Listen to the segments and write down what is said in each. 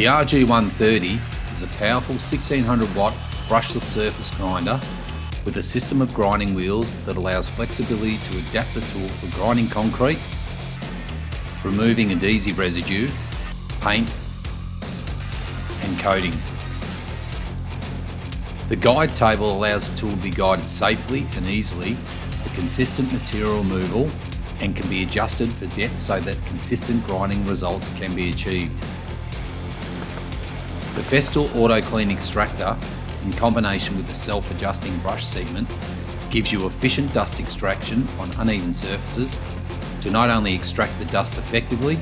The RG130 is a powerful 1600 watt brushless surface grinder with a system of grinding wheels that allows flexibility to adapt the tool for grinding concrete, removing adhesive residue, paint and coatings. The guide table allows the tool to be guided safely and easily for consistent material removal and can be adjusted for depth so that consistent grinding results can be achieved. The Festool autoclean extractor, in combination with the self-adjusting brush segment, gives you efficient dust extraction on uneven surfaces to not only extract the dust effectively,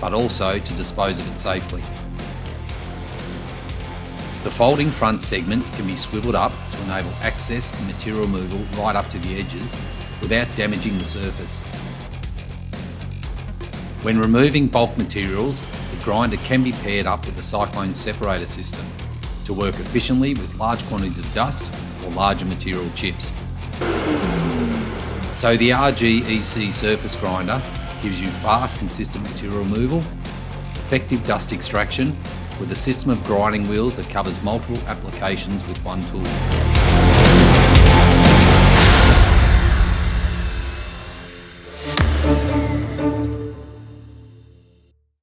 but also to dispose of it safely. The folding front segment can be swiveled up to enable access and material removal right up to the edges without damaging the surface. When removing bulk materials, the grinder can be paired up with the Cyclone separator system to work efficiently with large quantities of dust or larger material chips. So the RG surface grinder gives you fast, consistent material removal, effective dust extraction with a system of grinding wheels that covers multiple applications with one tool.